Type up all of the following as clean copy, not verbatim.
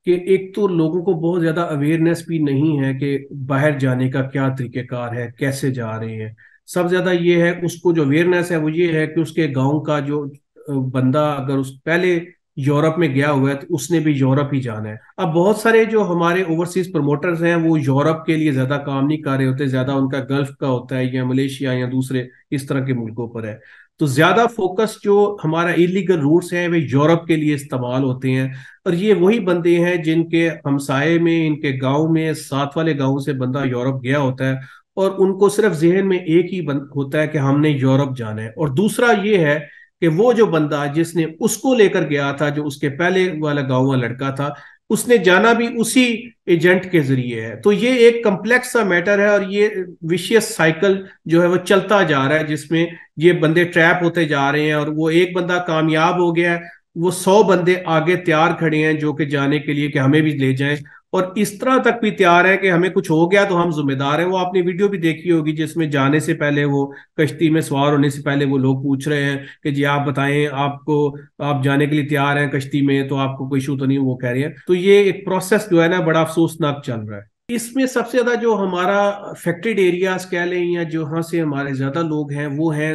कि एक तो लोगों को बहुत ज्यादा अवेयरनेस भी नहीं है कि बाहर जाने का क्या तरीकेकार है, कैसे जा रहे हैं। सब ज्यादा ये है, उसको जो अवेयरनेस है वो ये है कि उसके गांव का जो बंदा अगर उस पहले यूरोप में गया हुआ है तो उसने भी यूरोप ही जाना है। अब बहुत सारे जो हमारे ओवरसीज प्रमोटर्स हैं वो यूरोप के लिए ज्यादा काम नहीं कर रहे होते, ज्यादा उनका गल्फ का होता है या मलेशिया या दूसरे इस तरह के मुल्कों पर है। तो ज्यादा फोकस जो हमारा इलीगल रूट्स हैं वे यूरोप के लिए इस्तेमाल होते हैं। और ये वही बंदे हैं जिनके हमसाए में, इनके गांव में, साथ वाले गांव से बंदा यूरोप गया होता है और उनको सिर्फ जहन में एक ही होता है कि हमने यूरोप जाना है। और दूसरा ये है कि वो जो बंदा जिसने उसको लेकर गया था, जो उसके पहले वाला गांव वाला लड़का था, उसने जाना भी उसी एजेंट के जरिए है। तो ये एक कम्प्लेक्स सा मैटर है और ये विशियस साइकिल जो है वो चलता जा रहा है, जिसमें ये बंदे ट्रैप होते जा रहे हैं। और वो एक बंदा कामयाब हो गया है, वो 100 बंदे आगे तैयार खड़े हैं जो कि जाने के लिए कि हमें भी ले जाएं। और इस तरह तक भी तैयार है कि हमें कुछ हो गया तो हम जिम्मेदार हैं। वो आपने वीडियो भी देखी होगी जिसमें जाने से पहले वो कश्ती में सवार होने से पहले वो लोग पूछ रहे हैं कि जी आप बताएं, आपको आप जाने के लिए तैयार हैं कश्ती में, तो आपको कोई इशू तो नहीं, वो कह रहे हैं। तो ये एक प्रोसेस जो है ना बड़ा अफसोसनाक चल रहा है। इसमें सबसे ज्यादा जो हमारा अफेक्टेड एरियाज कह लें या जहाँ से हमारे ज्यादा लोग हैं वो हैं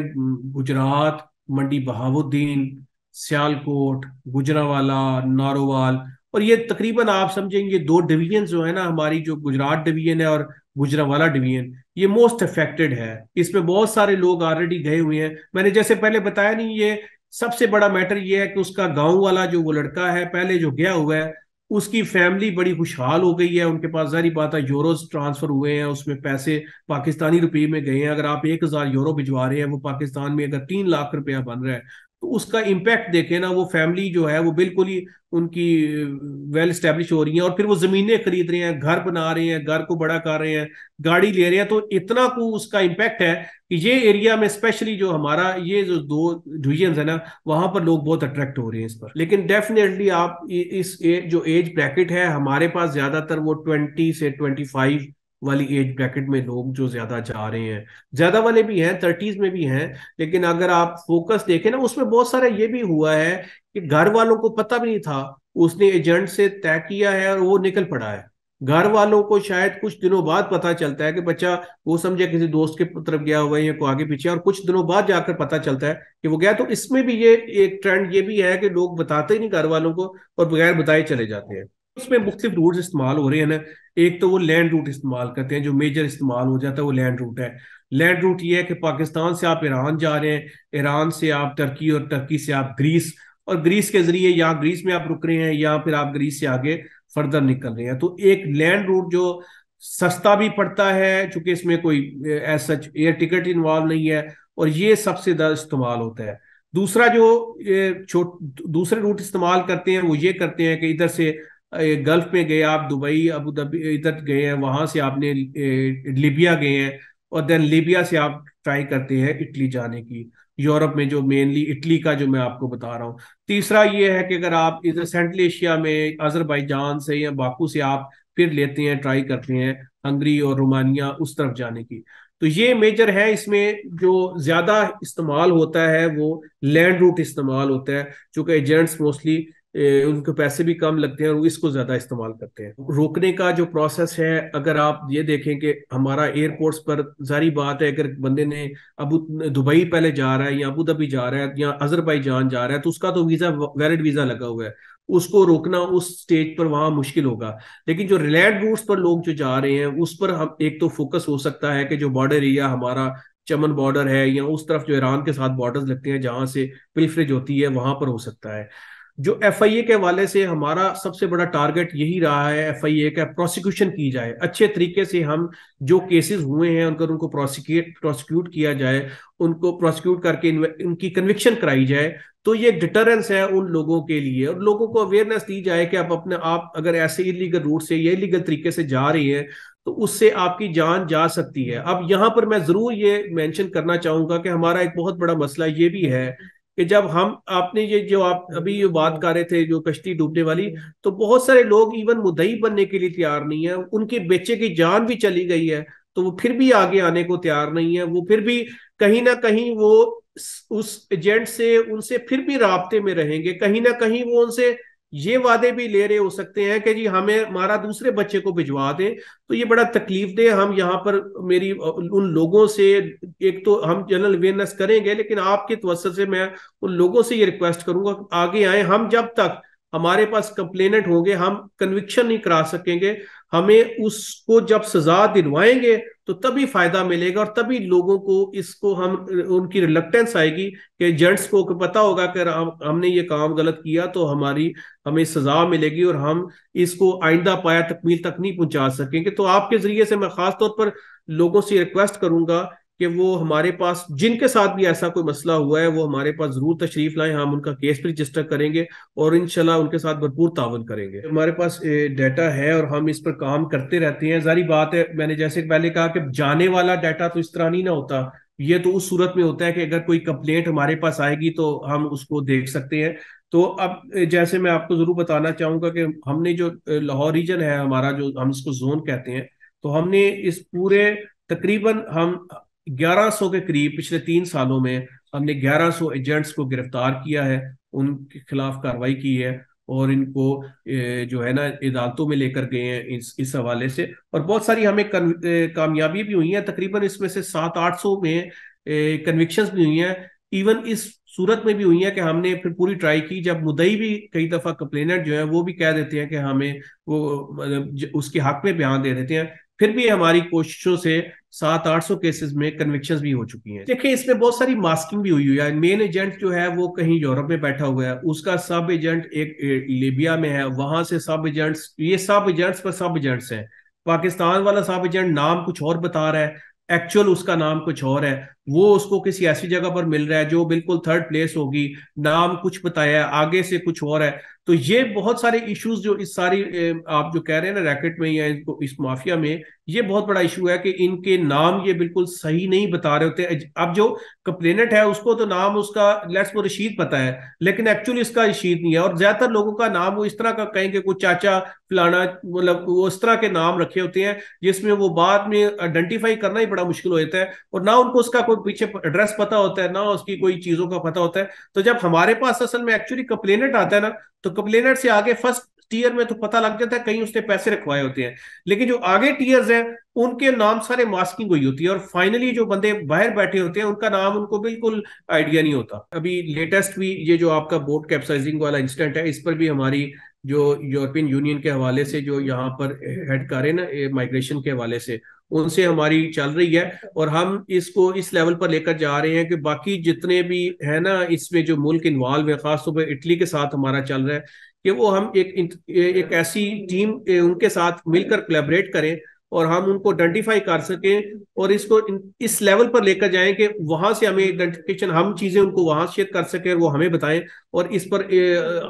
गुजरात, मंडी बहाउद्दीन, सियालकोट, गुजरावाला, नारोवाल। और ये तकरीबन आप समझेंगे दो डिवीजन जो है ना, हमारी जो गुजरात डिवीजन है और गुजरावाला डिवीजन, ये मोस्ट अफेक्टेड है। इसमें बहुत सारे लोग ऑलरेडी गए हुए हैं। मैंने जैसे पहले बताया नहीं, ये सबसे बड़ा मैटर ये है कि उसका गांव वाला जो वो लड़का है पहले जो गया हुआ है, उसकी फैमिली बड़ी खुशहाल हो गई है। उनके पास जारी बात है यूरोज ट्रांसफर हुए हैं, उसमें पैसे पाकिस्तानी रुपये में गए हैं। अगर आप 1,000 यूरो भिजवा रहे हैं, वो पाकिस्तान में अगर 3 लाख रुपया बन रहा है, तो उसका इम्पैक्ट देखे ना। वो फैमिली जो है वो बिल्कुल ही उनकी वेल स्टैब्लिश हो रही है और फिर वो जमीनें खरीद रहे हैं, घर बना रहे हैं, घर को बड़ा कर रहे हैं, गाड़ी ले रहे हैं। तो इतना को उसका इम्पैक्ट है कि ये एरिया में स्पेशली जो हमारा ये जो दो डिविजन है ना, वहां पर लोग बहुत अट्रैक्ट हो रहे हैं इस पर। लेकिन डेफिनेटली आप जो एज ब्रैकेट है हमारे पास, ज्यादातर वो 20 से 25 वाली एज ब्रैकेट में लोग जो ज्यादा जा रहे हैं। ज्यादा वाले भी हैं, 30s में भी हैं। लेकिन अगर आप फोकस देखें ना, उसमें बहुत सारा ये भी हुआ है कि घर वालों को पता भी नहीं था, उसने एजेंट से तय किया है और वो निकल पड़ा है। घर वालों को शायद कुछ दिनों बाद पता चलता है कि बच्चा, वो समझे किसी दोस्त के तरफ गया हुआ है या को आगे पीछे, और कुछ दिनों बाद जाकर पता चलता है कि वो गया। तो इसमें भी ये एक ट्रेंड ये भी है कि लोग बताते ही नहीं घर वालों को और बगैर बताए चले जाते हैं। उसमें मुख्तलिफ रूट इस्तेमाल हो रहे हैं ना। एक तो वो लैंड रूट इस्तेमाल करते हैं, जो मेजर इस्तेमाल हो जाता है वो लैंड रूट है। लैंड रूट ये है कि पाकिस्तान से आप ईरान जा रहे हैं, ईरान से आप टर्की, और टर्की से आप ग्रीस, और ग्रीस के जरिए या ग्रीस में आप रुक रहे हैं या फिर आप ग्रीस से आगे फर्दर निकल रहे हैं। तो एक लैंड रूट जो सस्ता भी पड़ता है, चूंकि इसमें कोई as such air ticket involve नहीं है, और ये सबसे ज्यादा इस्तेमाल होता है। दूसरा जो दूसरे रूट इस्तेमाल करते हैं वो ये करते हैं कि इधर से गल्फ में गए आप, दुबई, अबू धाबी इधर गए हैं, वहां से आपने लीबिया गए हैं, और देन लीबिया से आप ट्राई करते हैं इटली जाने की। यूरोप में जो मेनली इटली का जो मैं आपको बता रहा हूँ। तीसरा ये है कि अगर आप इधर सेंट्रल एशिया में अजरबैजान से या बाकू से आप फिर लेते हैं, ट्राई करते हैं हंगरी और रोमानिया उस तरफ जाने की। तो ये मेजर है। इसमें जो ज्यादा इस्तेमाल होता है वो लैंड रूट इस्तेमाल होता है, चूंकि एजेंट्स मोस्टली उनके पैसे भी कम लगते हैं और वो इसको ज्यादा इस्तेमाल करते हैं। रोकने का जो प्रोसेस है, अगर आप ये देखें कि हमारा एयरपोर्ट्स पर जारी बात है, अगर बंदे ने अबू दुबई पहले जा रहा है या अबू धाबी जा रहा है या अजरबैजान जा रहा है, तो उसका तो वीजा, वैलिड वीजा लगा हुआ है। उसको रोकना उस स्टेज पर वहां मुश्किल होगा। लेकिन जो रिलैंड रूट्स पर लोग जो जा रहे हैं उस पर हम एक तो फोकस हो सकता है कि जो बॉर्डर एरिया हमारा चमन बॉर्डर है या उस तरफ जो ईरान के साथ बॉर्डर्स लगते हैं जहां से पिलफरेज होती है, वहां पर हो सकता है। जो एफआईए के हवाले से हमारा सबसे बड़ा टारगेट यही रहा है, एफआईए का प्रोसिक्यूशन की जाए अच्छे तरीके से। हम जो केसेस हुए हैं उनको उनको प्रोसिक्यूट किया जाए, उनको प्रोसिक्यूट करके उनकी कन्विक्शन कराई जाए। तो ये डिटरेंस है उन लोगों के लिए, और लोगों को अवेयरनेस दी जाए कि आप अगर ऐसे इलीगल रूट से या इलीगल तरीके से जा रही हैं तो उससे आपकी जान जा सकती है। अब यहाँ पर मैं जरूर ये मेंशन करना चाहूंगा कि हमारा एक बहुत बड़ा मसला ये भी है कि जब हम, आपने ये जो आप अभी ये बात कर रहे थे जो कश्ती डूबने वाली, तो बहुत सारे लोग इवन मुद्दई बनने के लिए तैयार नहीं है। उनके बच्चे की जान भी चली गई है तो वो फिर भी आगे आने को तैयार नहीं है। वो फिर भी कहीं ना कहीं वो उस एजेंट से, उनसे फिर भी राब्ते में रहेंगे, कहीं ना कहीं वो उनसे ये वादे भी ले रहे हो सकते हैं कि जी हमें हमारा दूसरे बच्चे को भिजवा दें। तो ये बड़ा तकलीफ दे। हम यहाँ पर मेरी उन लोगों से, एक तो हम जनरल अवेयरनेस करेंगे, लेकिन आपके तवज्जुह से मैं उन लोगों से ये रिक्वेस्ट करूंगा आगे आए। हम जब तक हमारे पास कंप्लेनेंट होंगे हम कन्विक्शन नहीं करा सकेंगे। हमें उसको जब सजा दिलवाएंगे तो तभी फायदा मिलेगा, और तभी लोगों को इसको हम उनकी रिलक्टेंस आएगी कि एजेंट्स को पता होगा कि हमने ये काम गलत किया तो हमें सजा मिलेगी और हम इसको आइंदा पाया तकमील तक नहीं पहुंचा सकेंगे। तो आपके जरिए से मैं खास तौर पर लोगों से रिक्वेस्ट करूंगा कि वो हमारे पास, जिनके साथ भी ऐसा कोई मसला हुआ है, वो हमारे पास जरूर तशरीफ लाएं। हम उनका केस भी रजिस्टर करेंगे और इंशाल्लाह उनके साथ भरपूर तावन करेंगे। हमारे पास डाटा है और हम इस पर काम करते रहते हैं। जारी बात है, मैंने जैसे पहले कहा कि जाने वाला डाटा तो इस तरह नहीं ना होता। ये तो उस सूरत में होता है कि अगर कोई कंप्लेंट हमारे पास आएगी तो हम उसको देख सकते हैं। तो अब जैसे मैं आपको जरूर बताना चाहूंगा कि हमने जो लाहौर रीजन है हमारा, जो हम इसको जोन कहते हैं, तो हमने इस पूरे तकरीबन हम 1100 के करीब पिछले 3 सालों में हमने 1100 एजेंट्स को गिरफ्तार किया है, उनके खिलाफ कार्रवाई की है और इनको जो है ना अदालतों में लेकर गए हैं इस हवाले से। और बहुत सारी हमें कामयाबी भी हुई है। तकरीबन इसमें से 700-800 में कन्विक्शंस भी हुई हैं। इवन इस सूरत में भी हुई है कि हमने फिर पूरी ट्राई की, जब मुद्दई भी कई दफा कंप्लेनेंट जो है वो भी कह देते हैं कि हमें वो मतलब उसके हक में बयान दे देते हैं, फिर भी हमारी कोशिशों से 700-800 केसेस में कन्विक्शंस भी हो चुकी हैं। देखिए इसमें बहुत सारी मास्किंग भी हुई है। मेन एजेंट जो है वो कहीं यूरोप में बैठा हुआ है, उसका सब एजेंट एक लीबिया में है, वहां से सब एजेंट्स, ये सब एजेंट्स पर सब एजेंट्स हैं। पाकिस्तान वाला सब एजेंट नाम कुछ और बता रहा है, एक्चुअल उसका नाम कुछ और है। वो उसको किसी ऐसी जगह पर मिल रहा है जो बिल्कुल थर्ड प्लेस होगी, नाम कुछ बताया है, आगे से कुछ और है। तो ये बहुत सारे इश्यूज जो इस सारी आप जो कह रहे हैं ना रैकेट में या इनको इस माफिया में, ये बहुत बड़ा इशू है कि इनके नाम ये बिल्कुल सही नहीं बता रहे होते। अब जो कंप्लेनेंट है उसको तो नाम उसका लेट्स को रशीद पता है, लेकिन एक्चुअली इसका रशीद नहीं है। और ज्यादातर लोगों का नाम वो इस तरह का कहेंगे, कुछ चाचा फलाना, मतलब वो इस तरह के नाम रखे होते हैं जिसमें वो बाद में आइडेंटिफाई करना ही बड़ा मुश्किल हो जाता है। और ना उनको उसका कोई पीछे एड्रेस पता होता है, ना उसकी कोई चीजों का पता होता है। तो जब हमारे पास असल में एक्चुअली कंप्लेनेंट आता है ना, तो कंप्लेनेंट से आगे फर्स्ट टीयर में तो पता लग जाता है कहीं उसने पैसे रखवाए होते हैं, लेकिन जो आगे टीयर्स हैं उनके नाम सारे मास्किंग हुई होती है। और फाइनली जो बंदे बाहर बैठे होते हैं उनका नाम उनको बिल्कुल आइडिया नहीं होता। अभी लेटेस्ट भी ये जो आपका बोट कैप्साइजिंग वाला इंसिडेंट है, इस पर भी हमारी जो यूरोपियन यूनियन के हवाले से जो यहाँ पर हेड कर रहे हैं ना माइग्रेशन के हवाले से, उनसे हमारी चल रही है। और हम इसको इस लेवल पर लेकर जा रहे हैं कि बाकी जितने भी है ना इसमें जो मुल्क इन्वॉल्व है, खासतौर पर इटली के साथ हमारा चल रहा है कि वो हम एक ऐसी टीम उनके साथ मिलकर कोलैबोरेट करें और हम उनको आइडेंटिफाई कर सकें और इसको इस लेवल पर लेकर जाएं कि वहां से हमें आइडेंटिफिकेशन, हम चीजें उनको वहां शेयर कर सकें और वो हमें बताएं और इस पर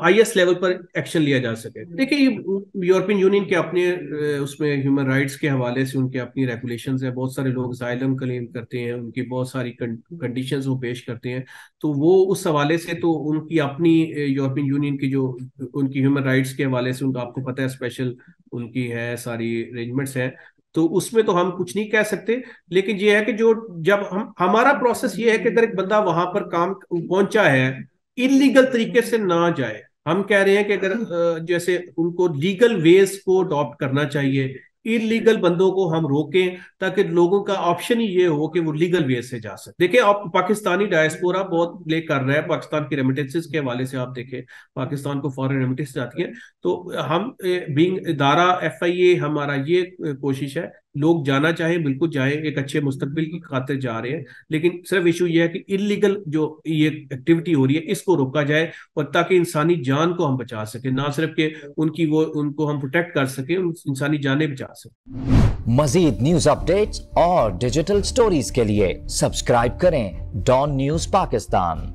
हाईएस्ट लेवल पर एक्शन लिया जा सके। देखिए यूरोपियन यूनियन के अपने उसमें ह्यूमन राइट्स के हवाले से उनके अपनी रेगुलेशंस है। बहुत सारे लोग असाइलम क्लेम करते हैं, उनकी बहुत सारी कंडीशंस वो पेश करते हैं। तो वो उस हवाले से तो उनकी अपनी यूरोपियन यूनियन की जो उनकी ह्यूमन राइट्स के हवाले से उनका आपको पता है स्पेशल उनकी है सारी अरेंजमेंट्स है, तो उसमें तो हम कुछ नहीं कह सकते। लेकिन ये है कि जो जब हमारा प्रोसेस ये है कि अगर एक बंदा वहां पर काम पहुंचा है, इलीगल तरीके से ना जाए। हम कह रहे हैं कि अगर जैसे उनको लीगल वेज को अडॉप्ट करना चाहिए, इलीगल बंदों को हम रोकें ताकि लोगों का ऑप्शन ही ये हो कि वो लीगल वे से जा सके। देखिए आप पाकिस्तानी डायस्पोरा बहुत प्ले कर रहा है पाकिस्तान की रेमिटेंसेस के हवाले से। आप देखें पाकिस्तान को फॉरेन रेमिटेंस जाती है, तो हम बीइंग इदारा FIA हमारा ये कोशिश है लोग जाना चाहें बिल्कुल जाएं, एक अच्छे मुस्तकबिल की खातिर जा रहे हैं। लेकिन सिर्फ इशू ये है कि इलीगल जो ये एक्टिविटी हो रही है इसको रोका जाए और ताकि इंसानी जान को हम बचा सके, ना सिर्फ कि उनको हम प्रोटेक्ट कर सके, इंसानी जानें बचा सके। मजीद न्यूज अपडेट्स और डिजिटल स्टोरीज के लिए सब्सक्राइब करें डॉन न्यूज पाकिस्तान।